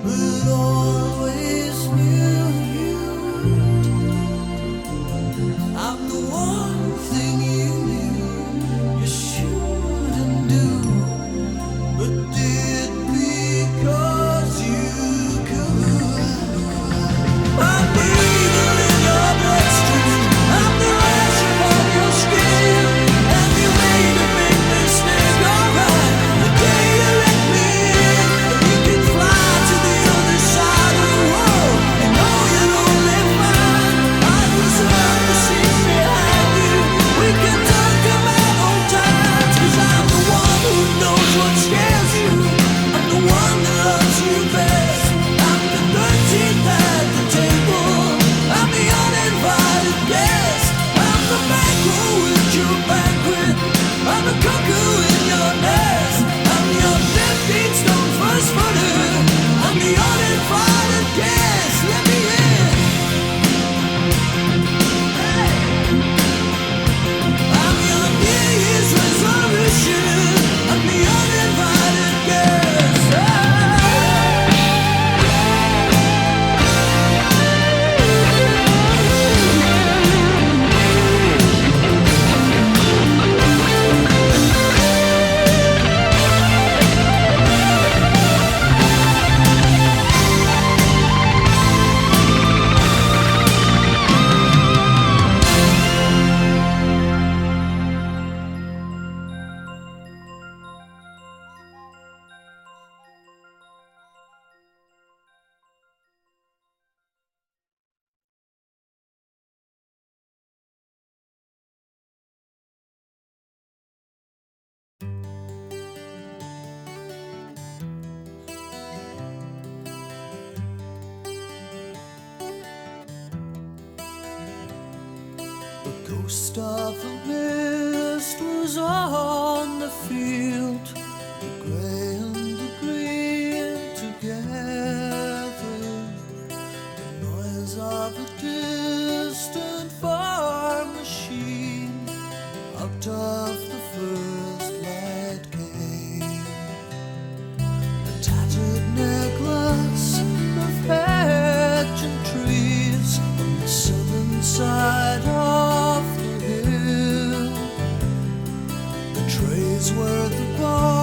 but always knew you. I'm the one thing you knew you shouldn't do, but did because you could. I'm the evil in your bloodstream, I'm the rash upon your skin, and you made a big mistake, alright. The day you let me in, you can fly to the other side of the world. You know you'll only find I was around the seat behind you. We can talk about old times, 'cause I'm the one who knows what scares you. I'm the one that loves you best. I'm the 13th at the table. I'm the uninvited guest. I'm the banquet with your banquet. I'm the cuckoo in your nest. I'm your 15-stone first footer. I'm the uninvited guest. Let me in. Hey. I'm your New Year's resolution. I'm the uninvited guest. The ghost of the mist was on the field, the grey and the green together. The noise of a distant farm machine, out of the first light came the tattered necklace of hedge and trees on the southern side of the hill. The trays were the bar.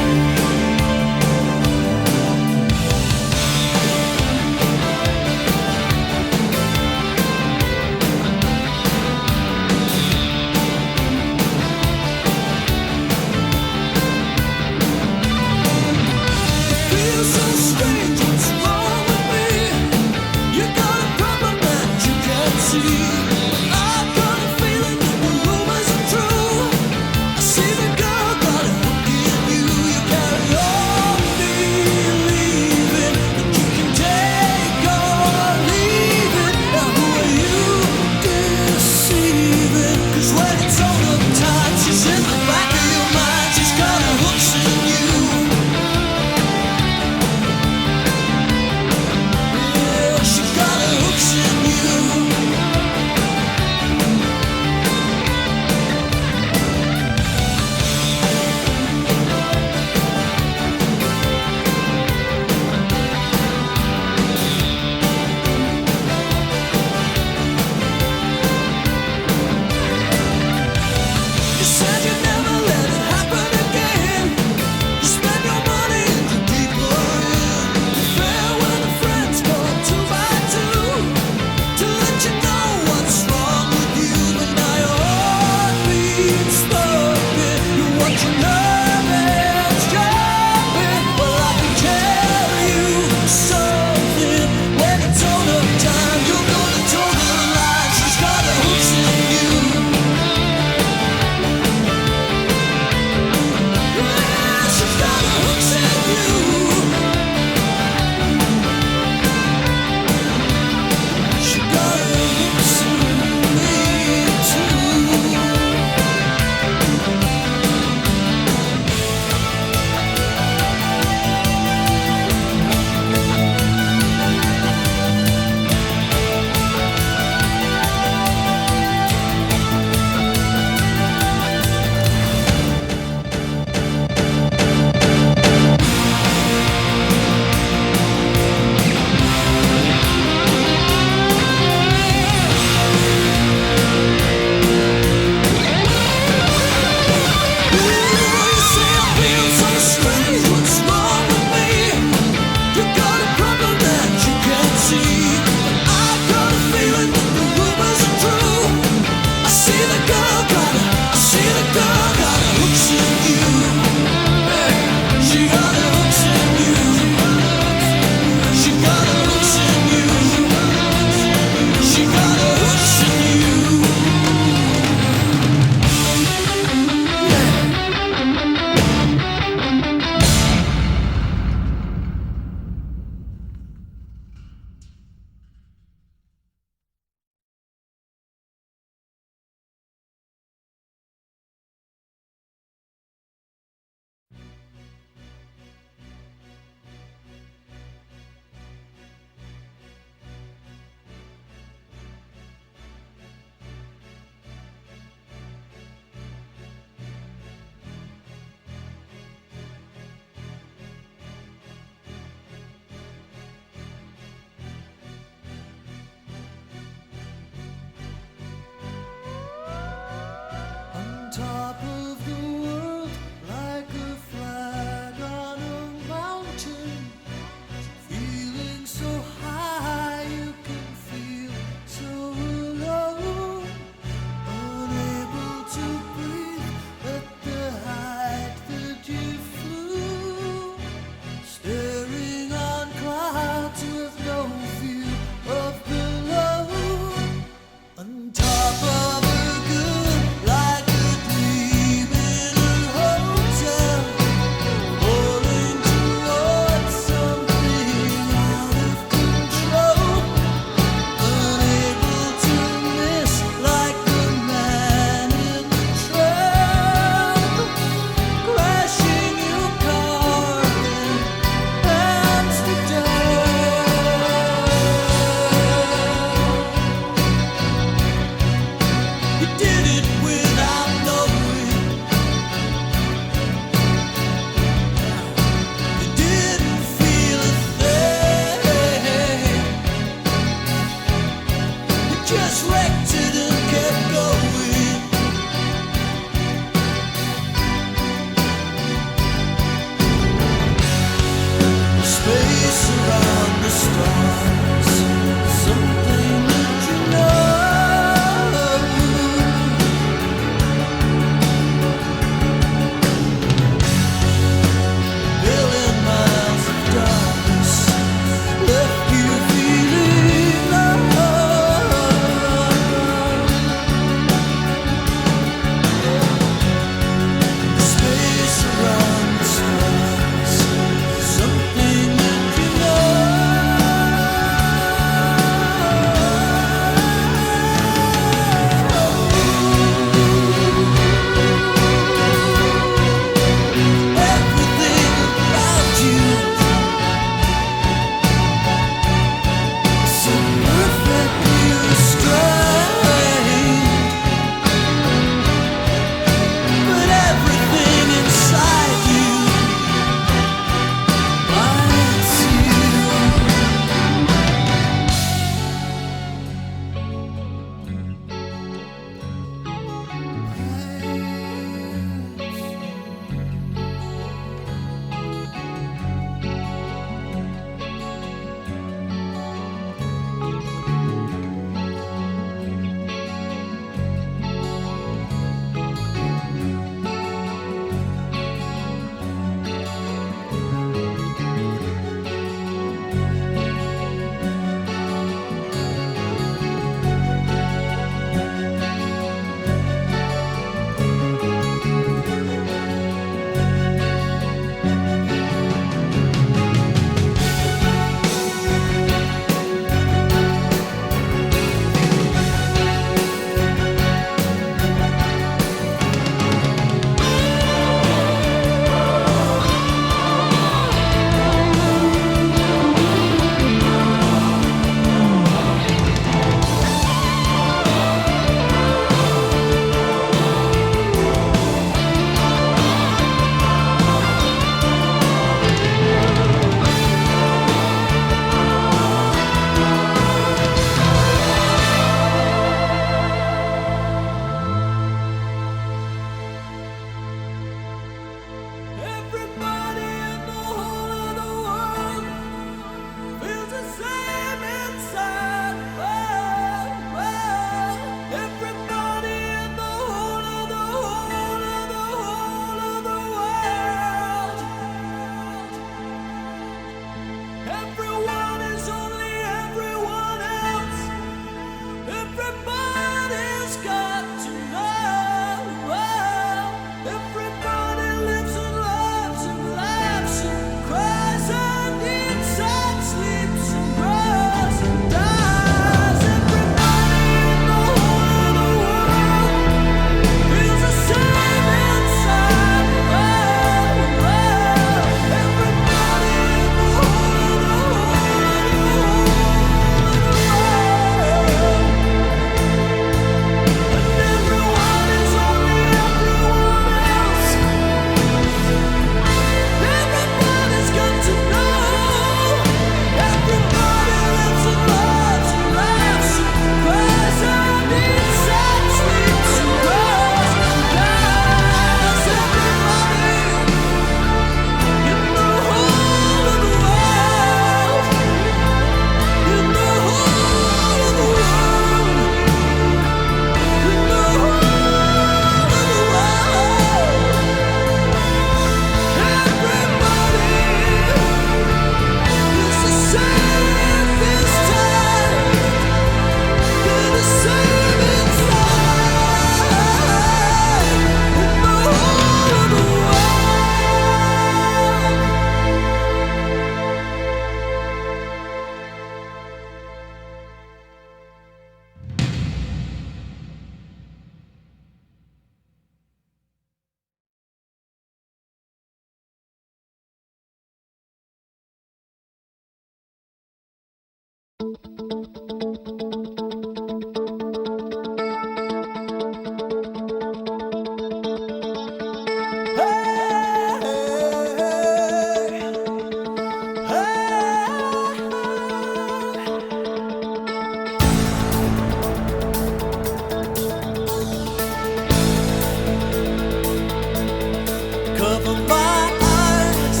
Cover my eyes.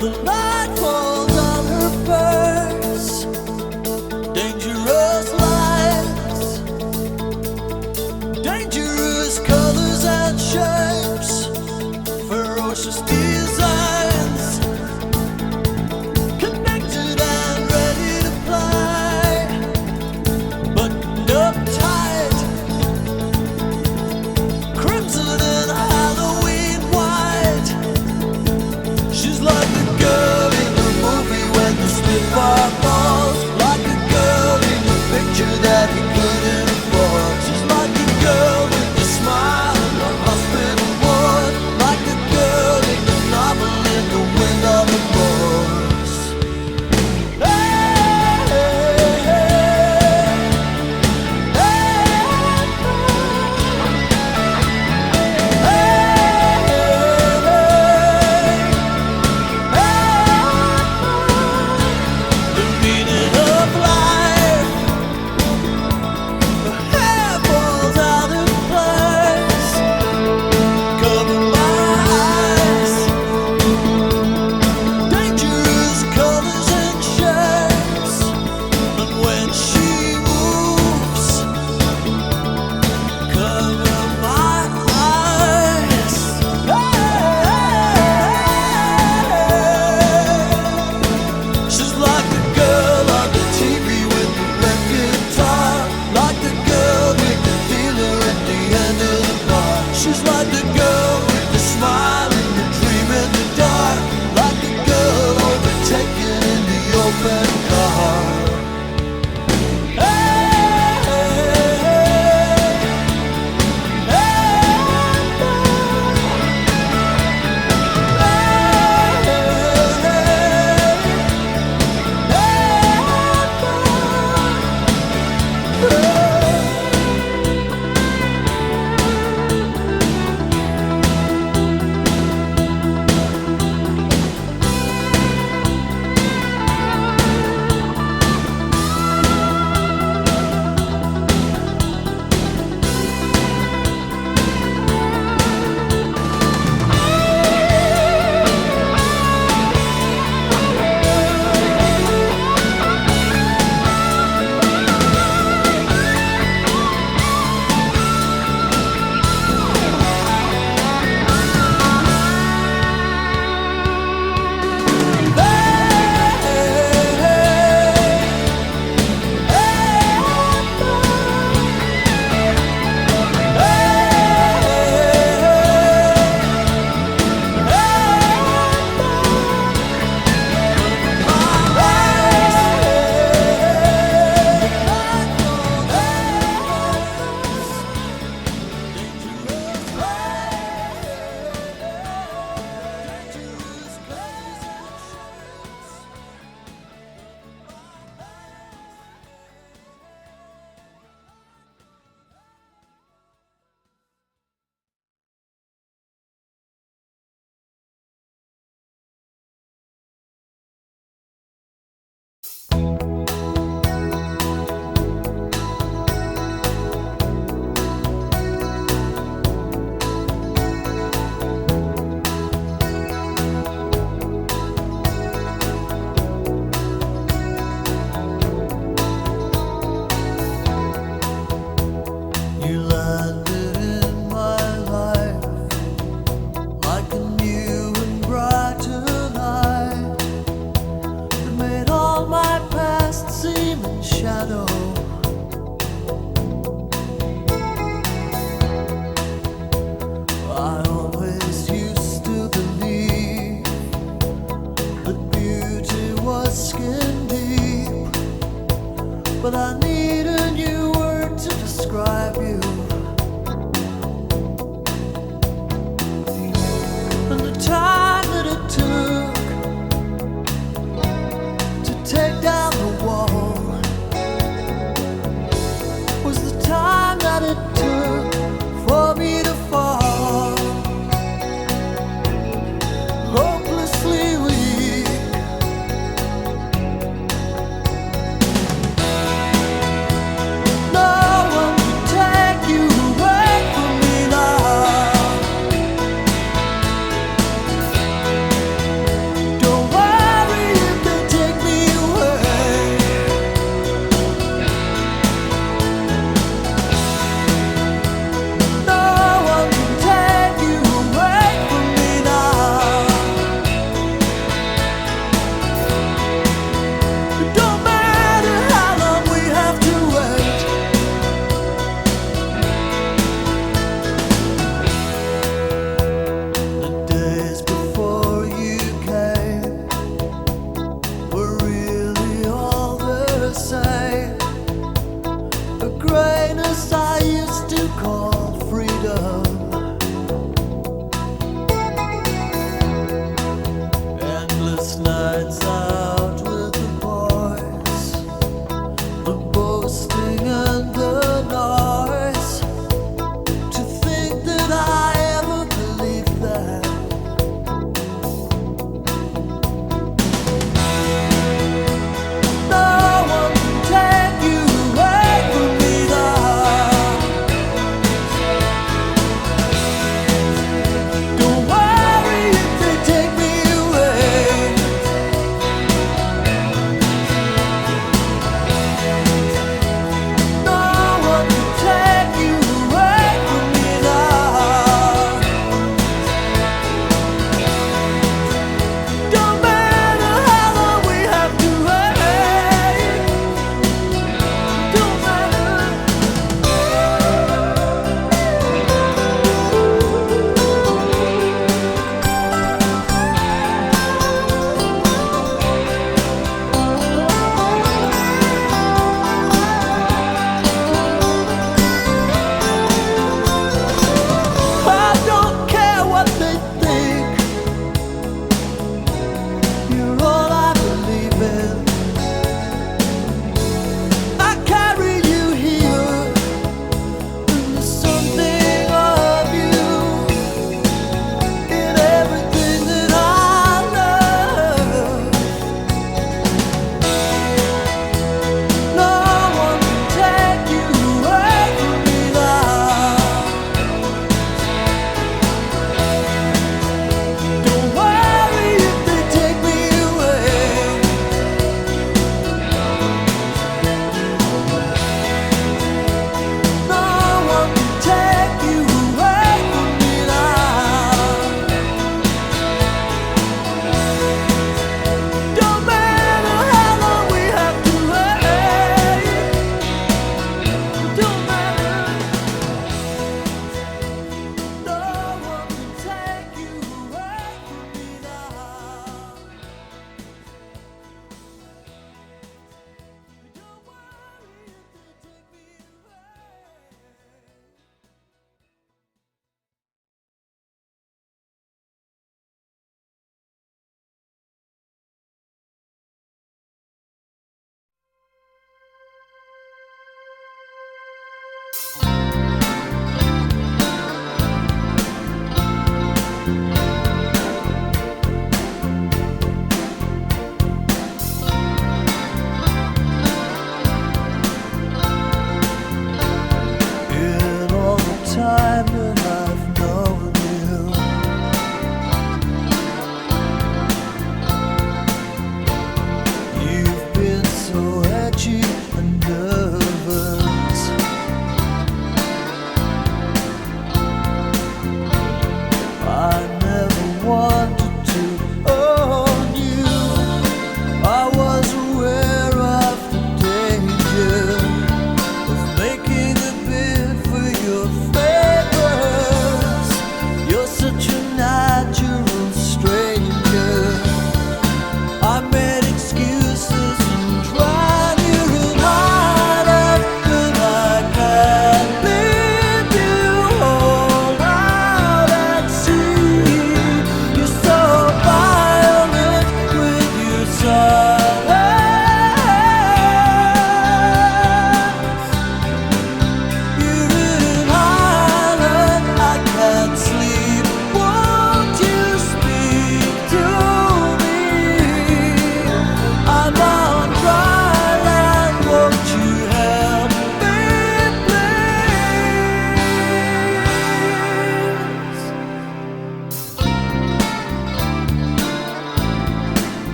The light falls on her face. Dangerous lights, dangerous colors and shapes, ferocious designs, connected and ready to fly, but uptight, crimson and Halloween white. She's like the girl in the movie when the spitfire falls, like the girl in the picture that he couldn't afford. She's like the girl with the smile in the hospital ward, like the girl in the novel in the wind of the force. Hey, hey, hey. The meaning of life, the hair falls out of place. Cover my eyes, dangerous colors and shapes, and when she moves, cover my eyes. She's like the girl on the TV with the red guitar, like the girl with the dealer at the end of the bar. She's like the girl with the smile and the dream in the dark, like the girl overtaken in the open car. You landed in my life like a new and brighter light that made all my past seem in shadow. I always used to believe that beauty was skin deep, but I need a new word to describe you. And the time that it took to take down the wall was the time that it took for me to fall.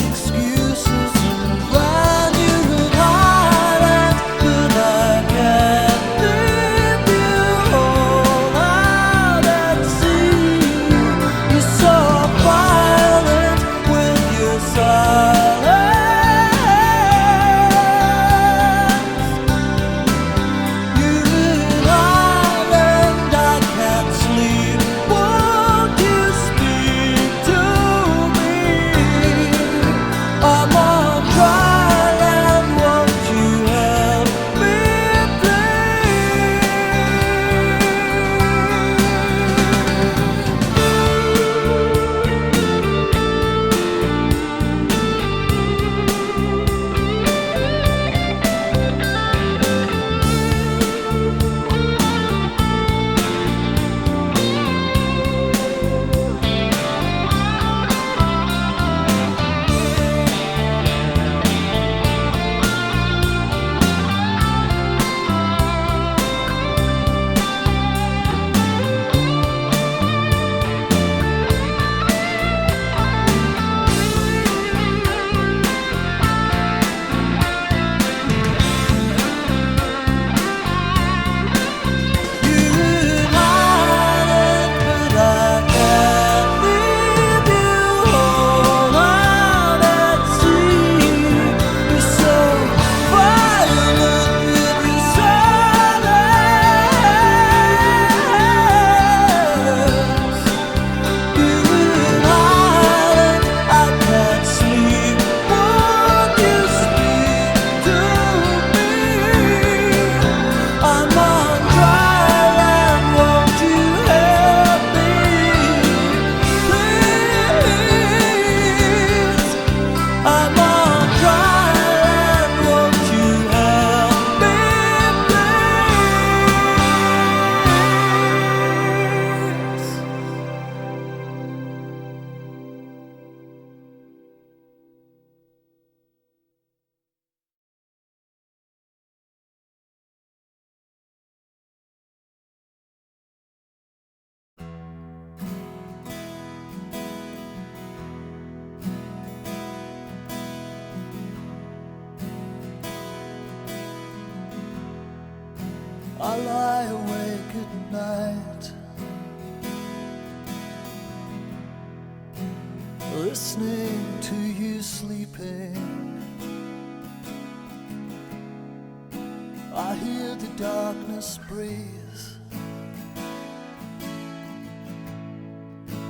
excuses when you're in Ireland, but I can't leave you all out at sea. You're so violent with your silence. I lie awake at night, listening to you sleeping. I hear the darkness breeze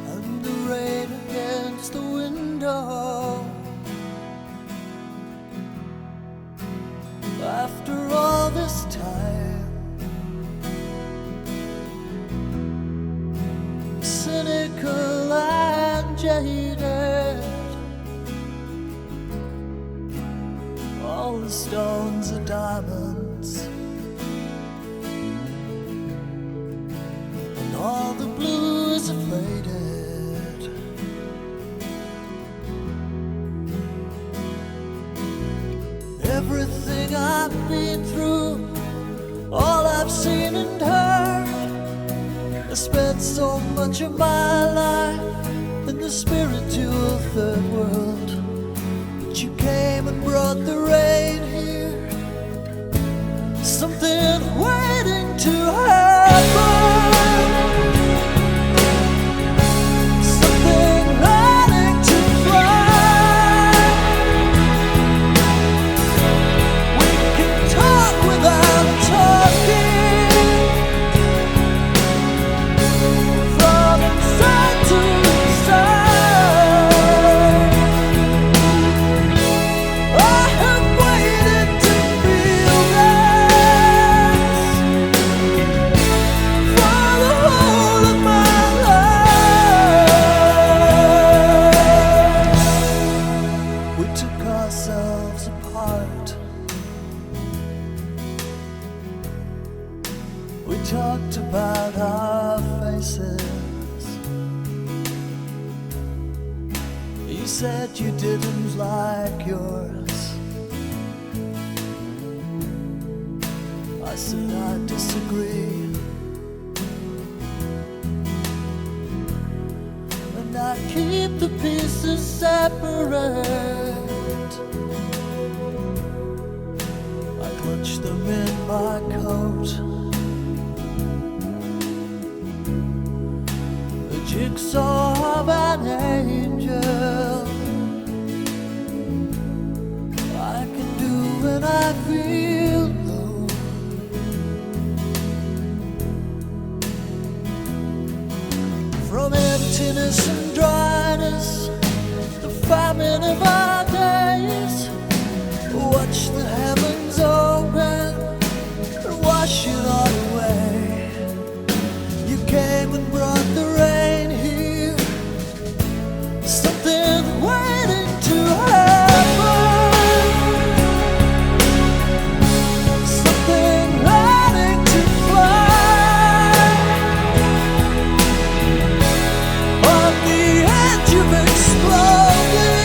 and the rain against the window. After all this time, cynical and jaded, all the stones are diamonds, and all the blues are faded. Everything I've been through, all I've seen and heard, I spent so much of my life in the spiritual third world. But you came and brought the rain here, something waiting to happen, something ready to fly. We can talk without talking. Talked about our faces. You said you didn't like yours. I said I disagree, and I keep the pieces separate. Touch them in my coat. The jigsaw of an angel. I can do when I feel low. From emptiness and dryness, the famine of our days. Watch the heavens open and wash it all away. You came and brought the rain here. Something waiting to happen. Something waiting to fly. On the edge of exploding.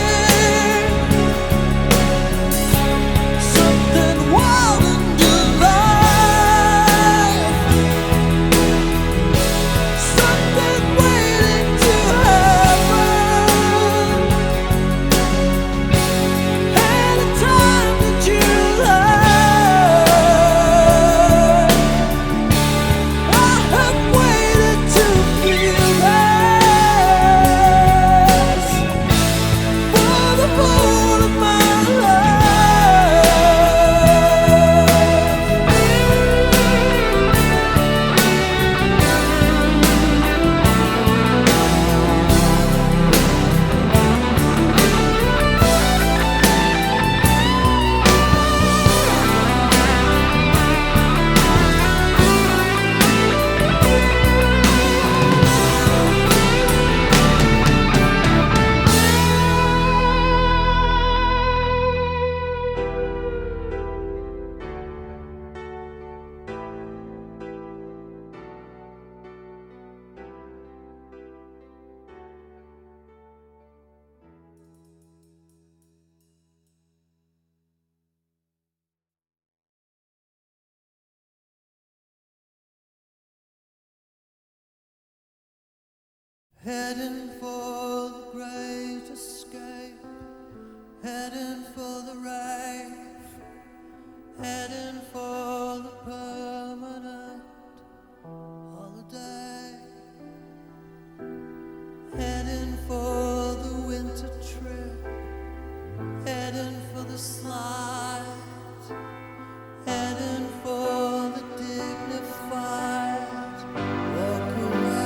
Heading for the great escape, heading for the rave, heading for the permanent holiday, heading for the winter trip, heading for the slide, heading for the dignified walk away.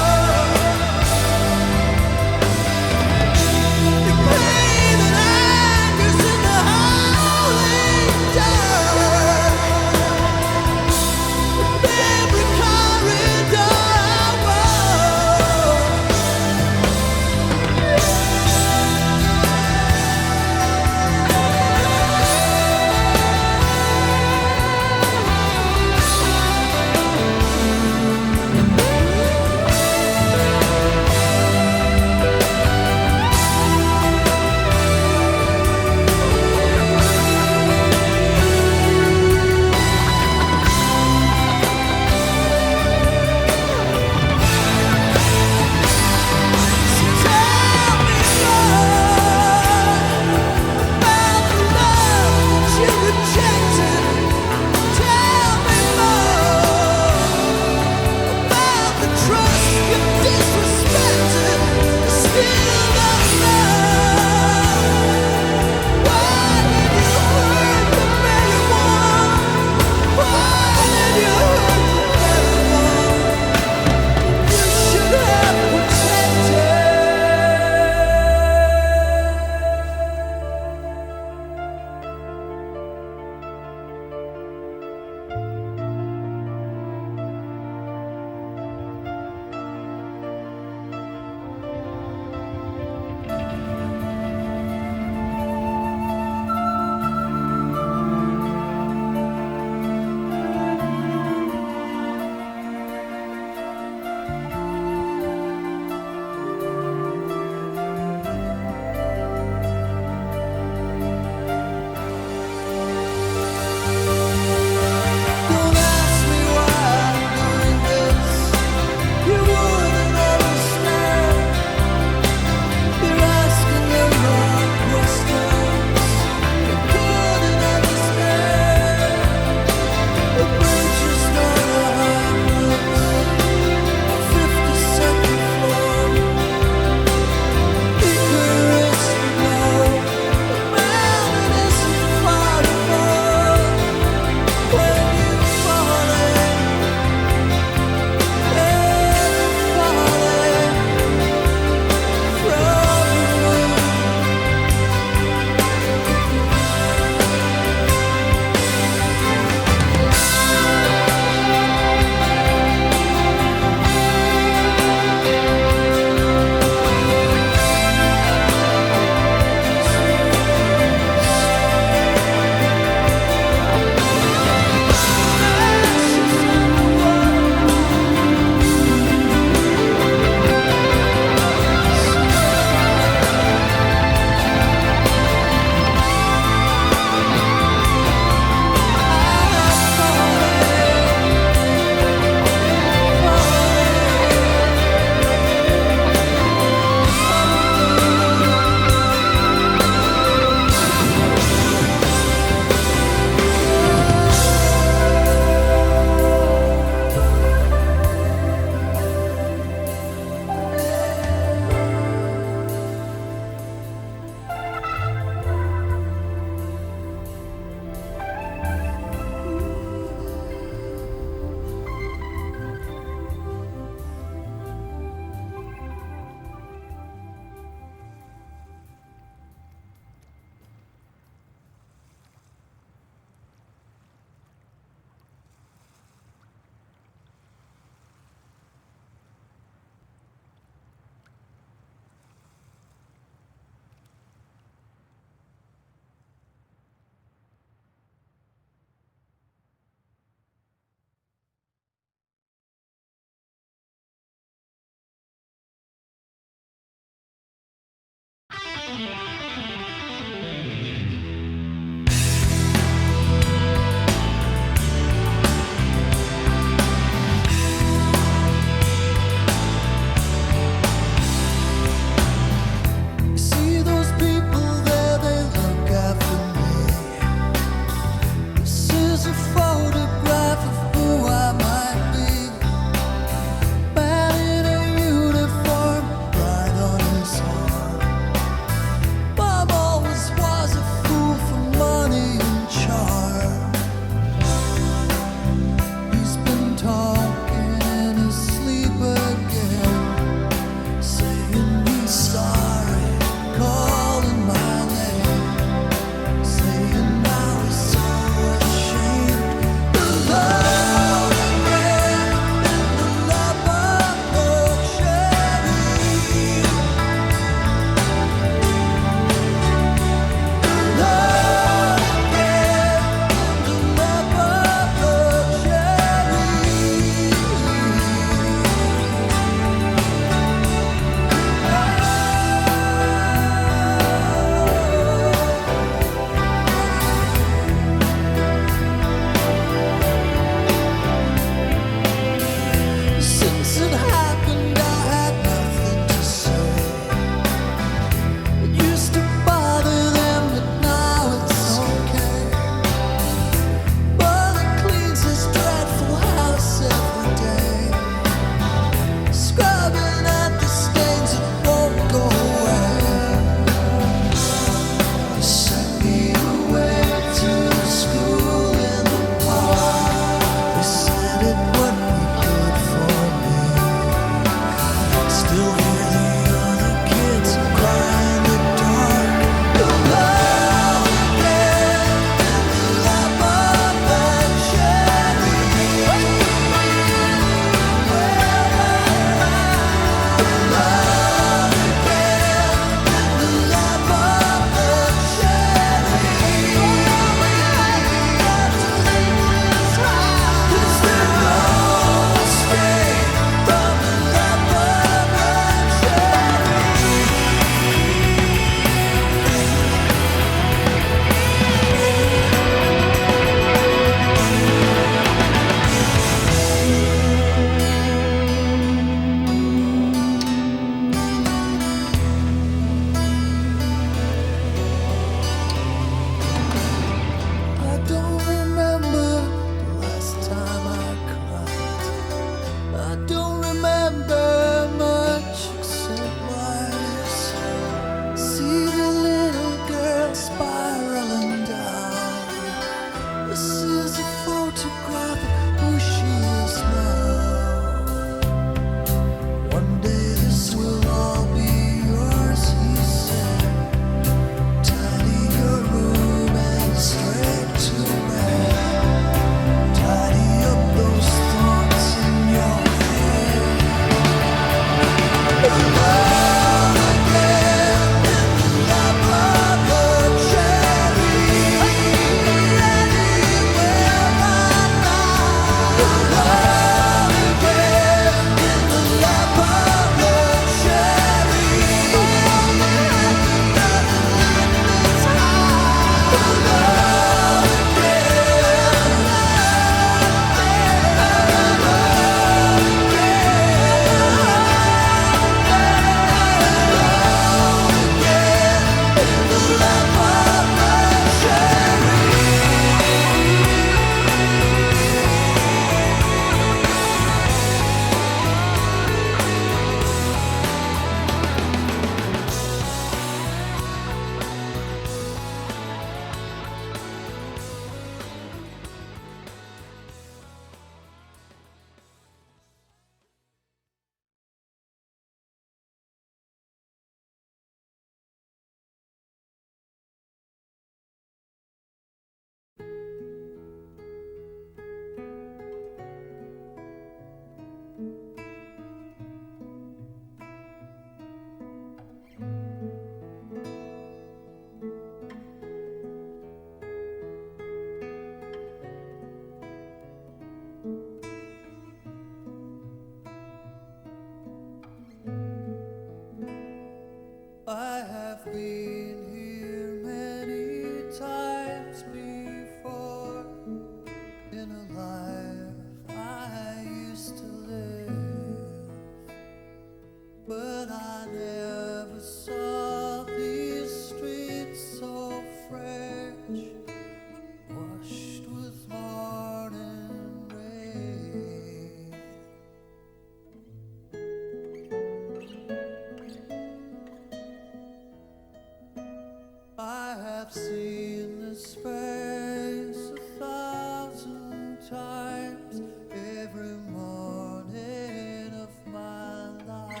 I've seen this face 1,000 times every morning of my life,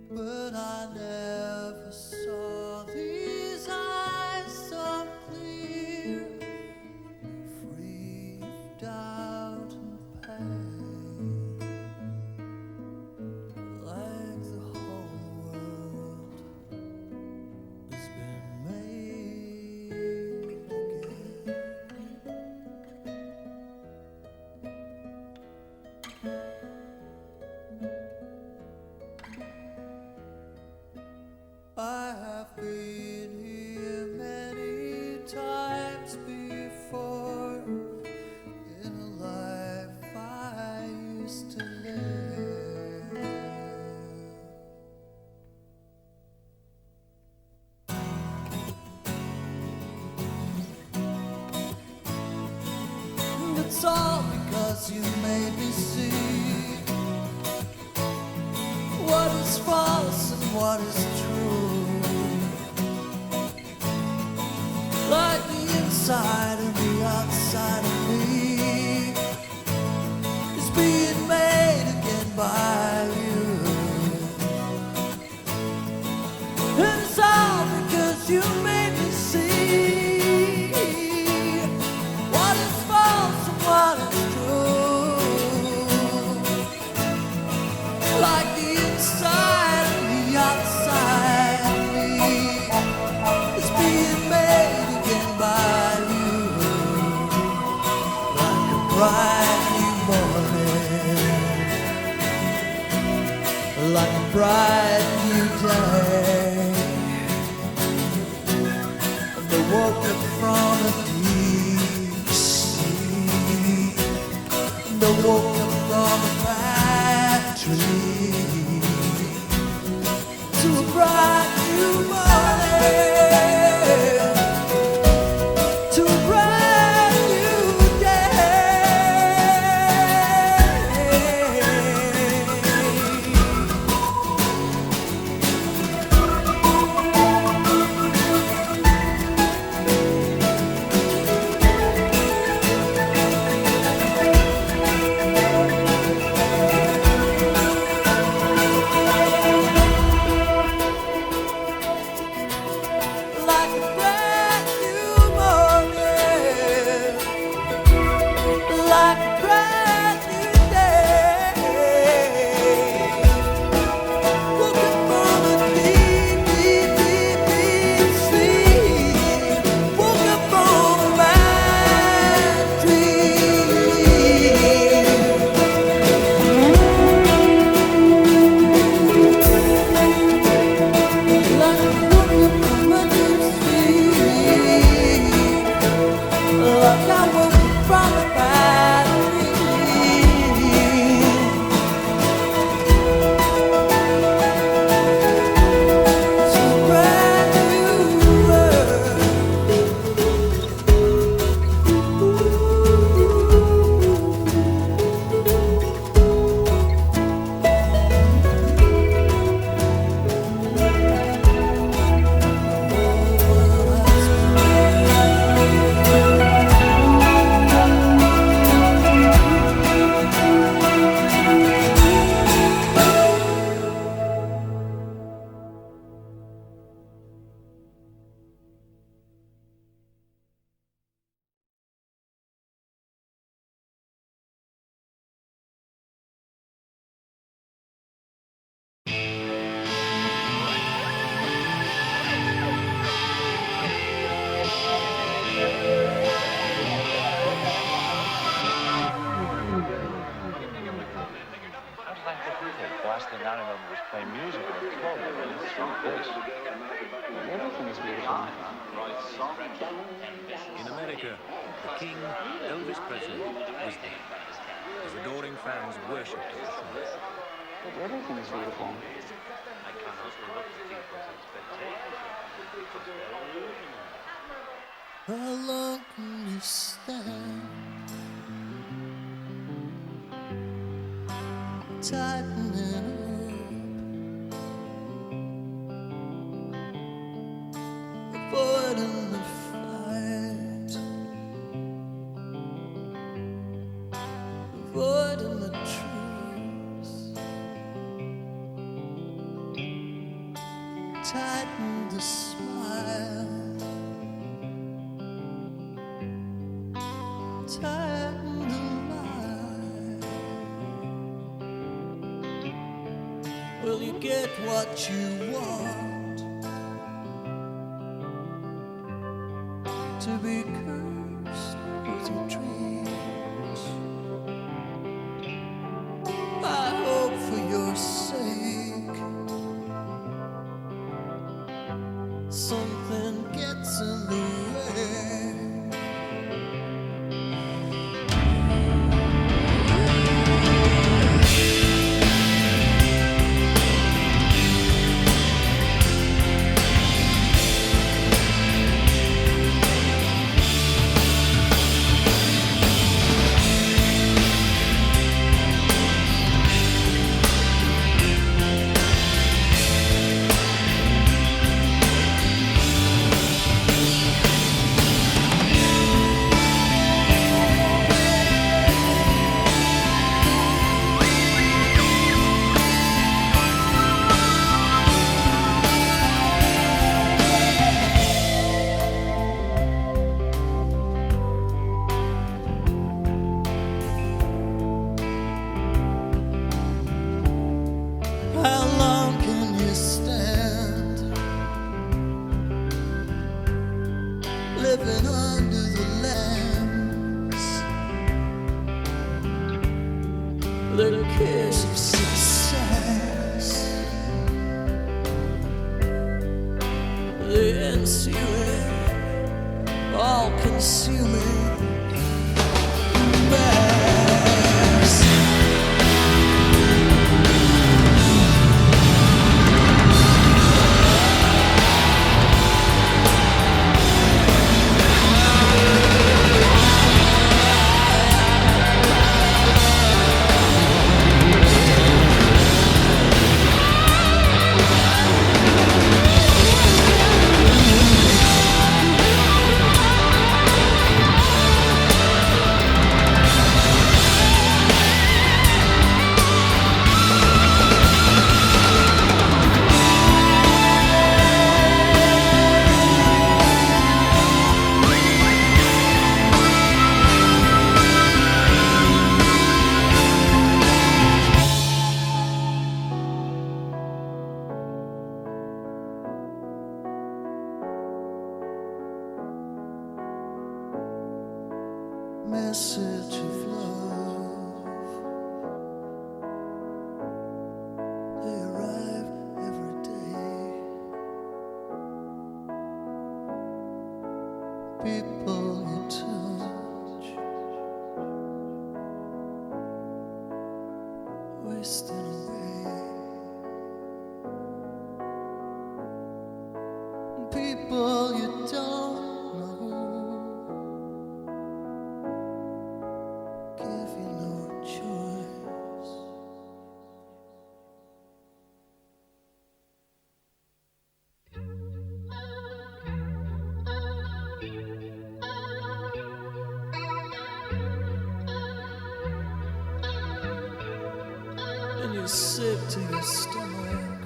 but I never saw these eyes so clear, free of doubt and pain, like the whole world has been made again. I have been here many times before in a life I used to live. And it's all because you made me see what is false and what is true, like the inside and the outside of me is being made again by you. And it's all because you made me see what is false and what is true, like the inside and the outside of me is being made again by you, like a bright new morning, like a bright new day. And I woke up from a deep sleep, and I woke up from a bad dream to a bright new morning, to a brand new day. Like a brand new morning, like a brand new day. Woke up from a deep, deep, deep, deep sleep. Woke up from a bad dream. Like I woke up from a deep sleep, like I woke up from a bad dream. To a brand new world. Last thing I remember was playing music in the club. And it's through this. Everything is beautiful. In America, the King, Elvis Presley, was dead. His adoring fans worshipped at the shrine. Everything is beautiful. I cannot live up to people's expectations because they're illusional. How long can you stand? Tightening up avoiding the fight, avoiding the truth, tighten the smile, tighten the lie. Will you get what you want? To be cursed with your dreams. I hope for your sake something gets in the way. How long can you stand living under the lamps? The kiss of success, the ensuing, all-consuming mass. Message of love, they arrive every day. People you touch, wasting away. People you don't know, give you no choice. And you're sick to your stomach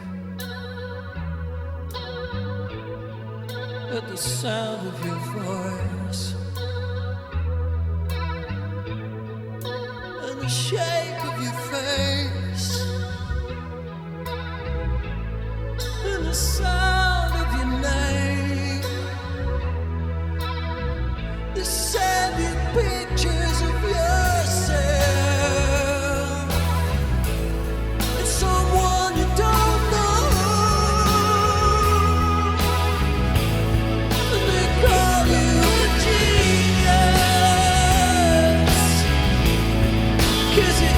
at the sound of your voice. And the shape of your face, and the sound of your name, the sending pictures of yourself, and someone you don't know, and they call you a genius. 'Cause you're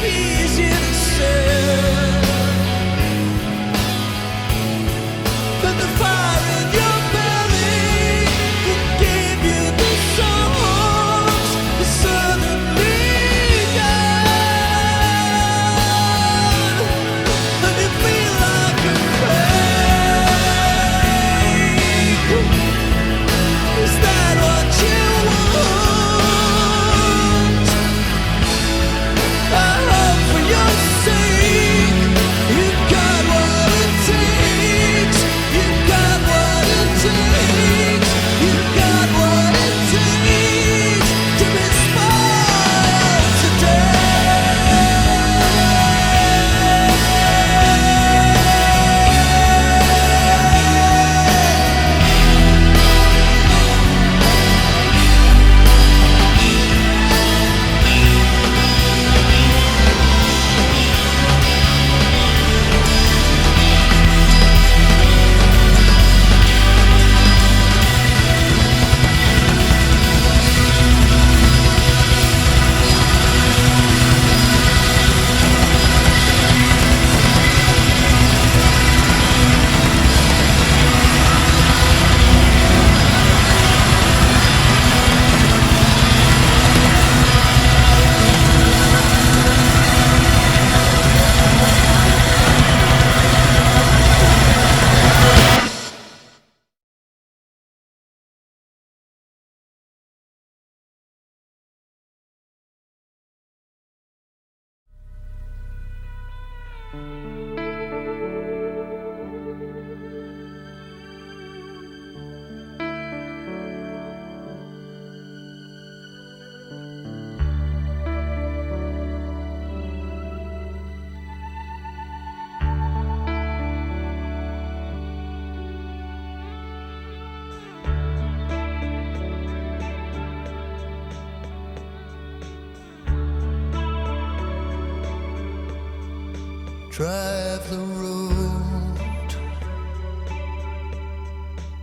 drive the road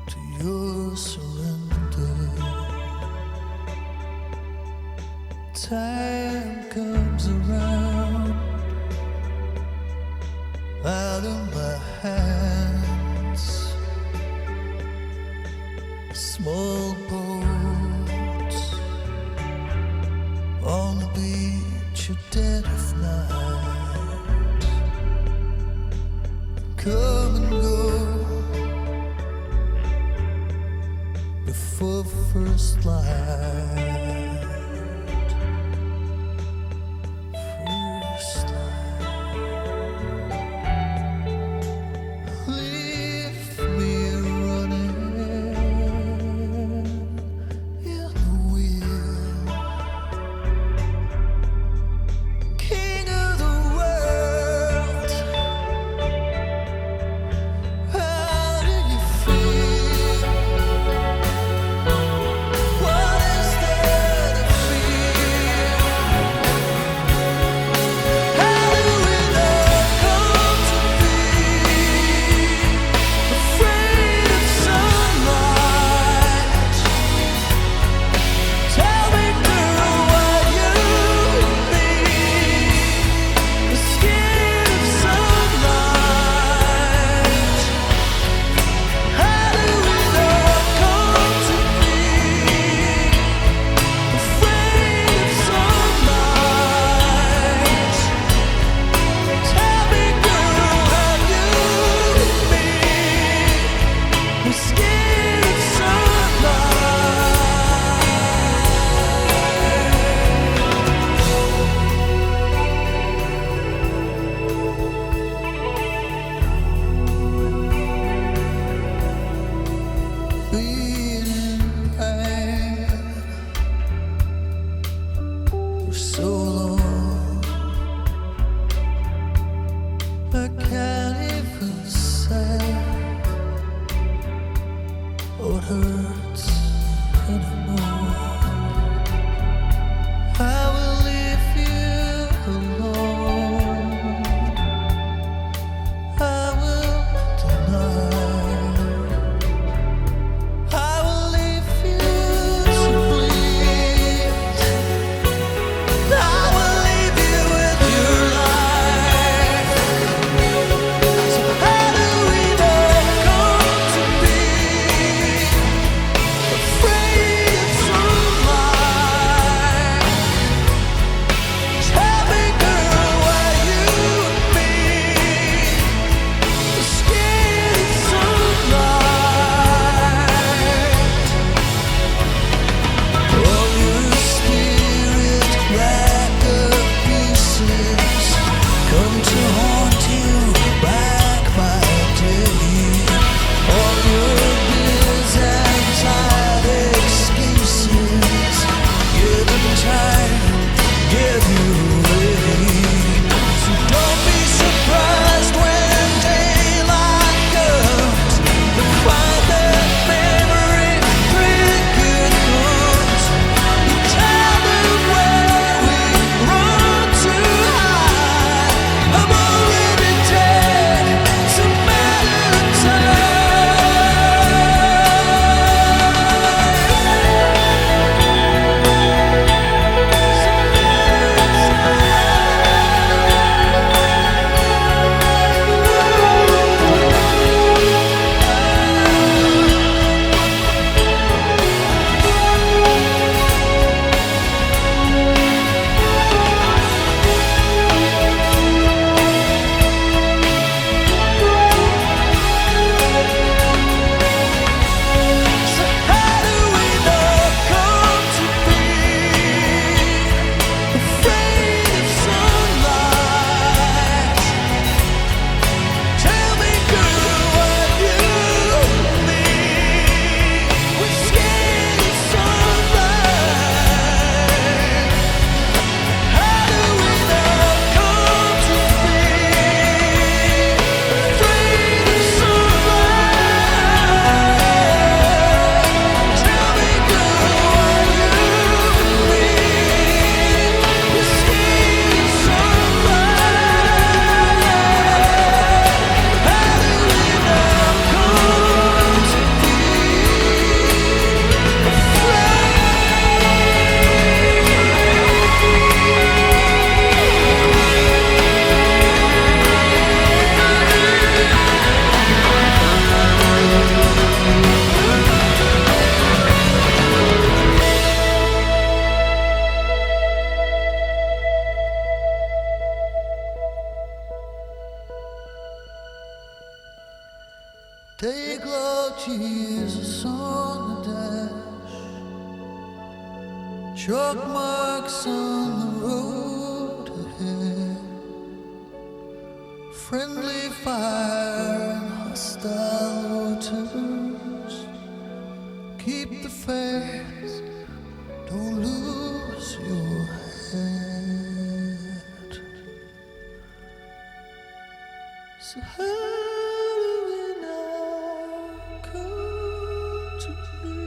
to your surrender. Time comes around out of my hands. Small boats on the beach at dead of night. Come and go before first light. First light. Leave me running in the wheel. King of the world. How do you feel? What is there to feel? How do we not come to be afraid of sunlight? Tell me, girl, what you mean. Scared of sunlight. How do we not come to be afraid of sunlight? Tell me, girl, what you mean. We're scared of sunlight. Been in pain for so long, I can't even say what hurts anymore. I will leave you alone. I will deny. I will leave you to bleed. I will leave you with your life. So how do we not come to be afraid of chalk marks on the road ahead, friendly fire and hostile waters. Keep the faith, don't lose your head. So how do we now come to be?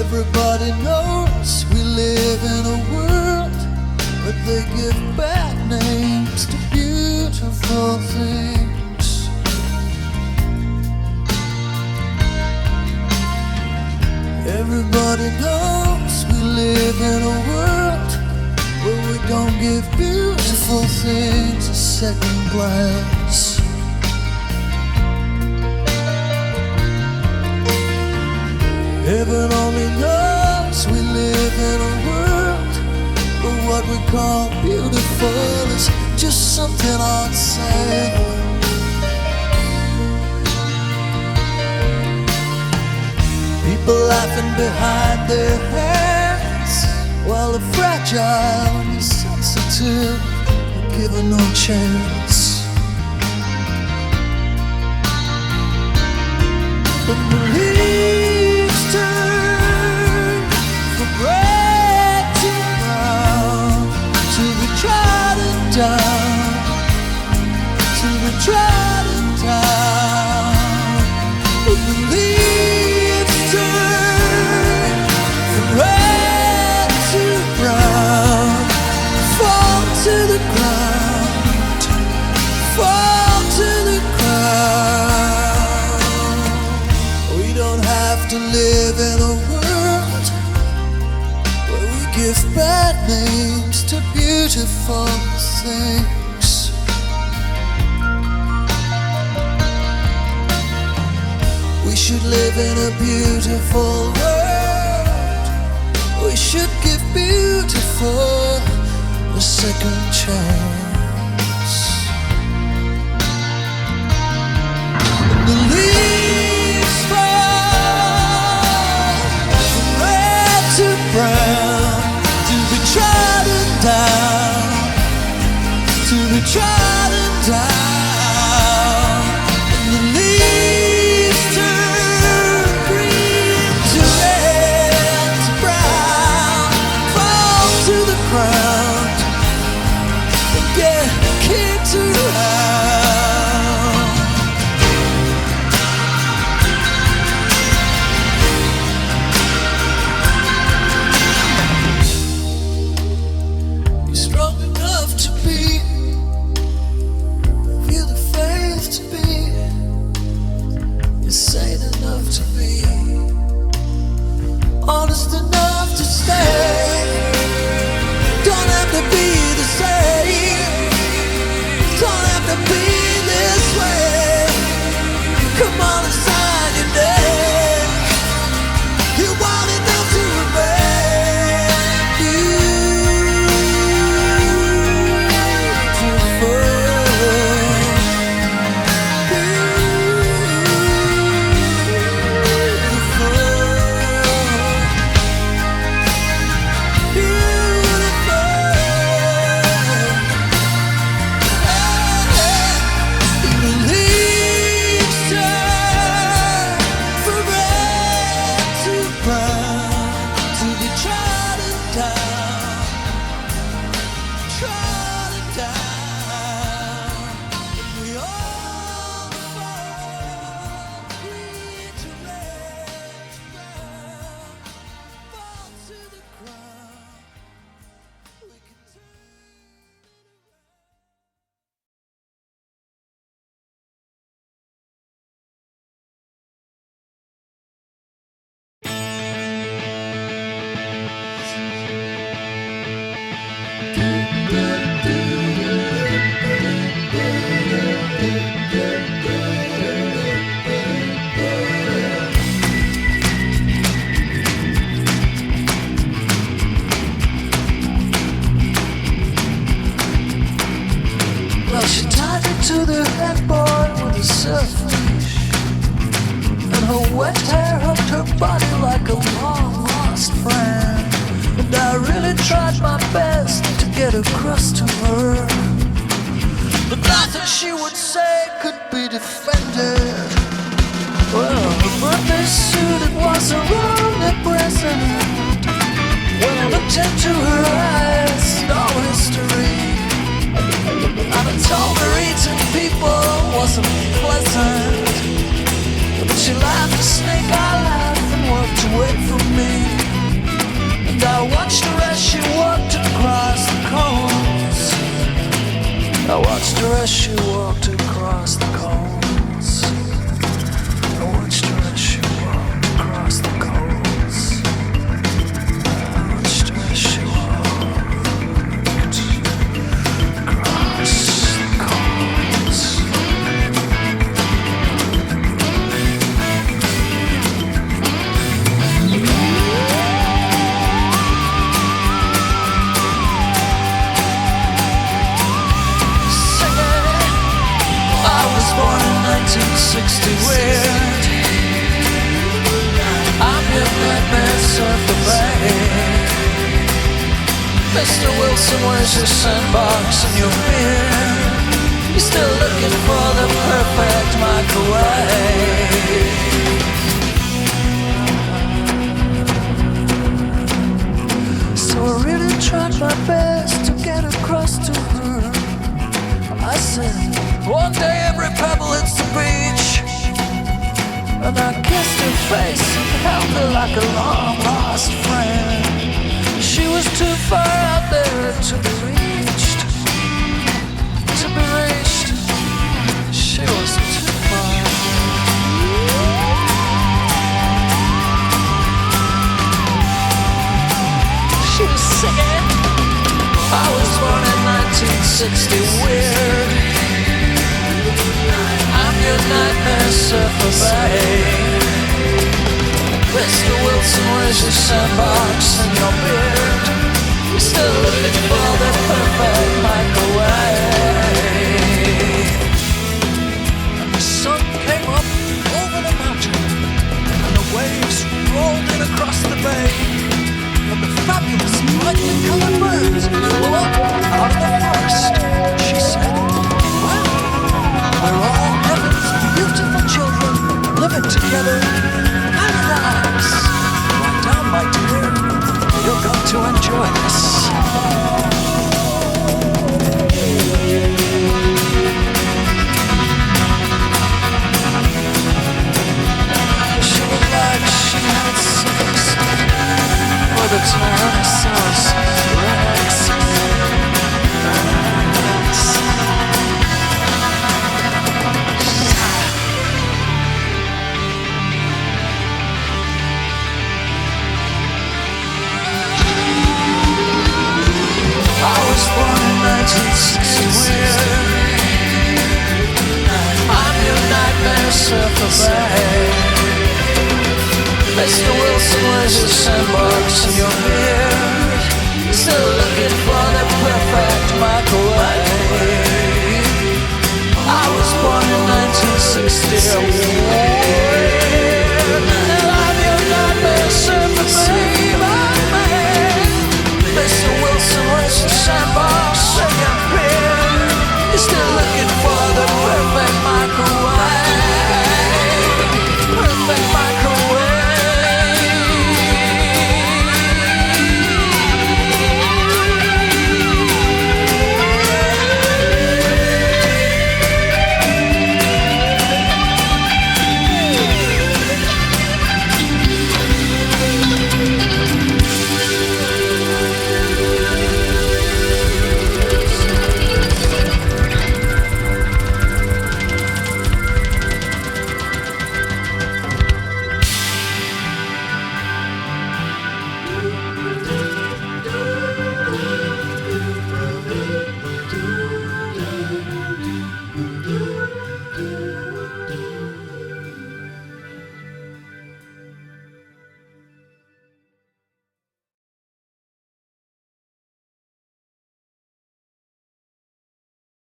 Everybody knows we live in a world where they give bad names to beautiful things. Everybody knows we live in a world where we don't give beautiful things a second glance. Heaven only knows we live in a world where what we call beautiful is just something on sale. People laughing behind their hands while the fragile and the sensitive are given no chance. But the leaves turn from red to brown, to be trodden down, to be trodden down. But the leaves turn from red to brown, fall to the ground, fall to the ground. We don't have to live in a world where we give bad names to beautiful things. We should live in a beautiful world. We should give beautiful a second chance. And the leaves fall from red to brown, to be trodden down, to be trodden down. And the leaves turn green to red to brown, fall to the ground, and get kicked around. You're strong enough to be, feel the faith to be, you're sane enough to be, honest enough to stay. Don't have to be the same, don't have to be this way. Come on and sign your name. You want enough to remain beautiful. and her wet hair hugged her body like a long lost friend. And I really tried my best to get across to her, but nothing she would say could be defended. Well, her birthday suit, it was her only present. When I looked into her eyes, no history. And I told her eating people wasn't pleasant, but she laughed a snake eye laugh and walked away from me. And I watched her as she walked across the coals. I watched her as she walked across the coals. I watched her as she walked across the coals. I watched her as she walked across the coals. I was born in 1960, weird. I'm your nightmare surfer babe. Mr. Wilson, where's your sandbox and your beard? You're still looking for the perfect microwave. So I really tried my best to get across to her. I said, one day every pebble hits the beach. And I kissed her face and held her like a long lost friend. She was too far out there to be reached. To be reached. She was too far. She was singing. I was born in 1960, weird. I'm your nightmare surfer babe. Mr. Wilson, where's your sandbox and your beard? You're still looking for the perfect microwave. And the sun came up over the mountain, and the waves rolled in across the bay. And the fabulous brightly colored birds flew up out of the forest. She said, well, we're all heaven's beautiful children, living together in paradise. Lie down, my dear, you're going to enjoy this. She looked like she had sex with a Tyrannosaurus Rex. I was born in 1960. I'm your nightmare surfer babe. Mr. Wilson, where's your sandbox and your beard? Still looking for the perfect microwave. I was born in 1960.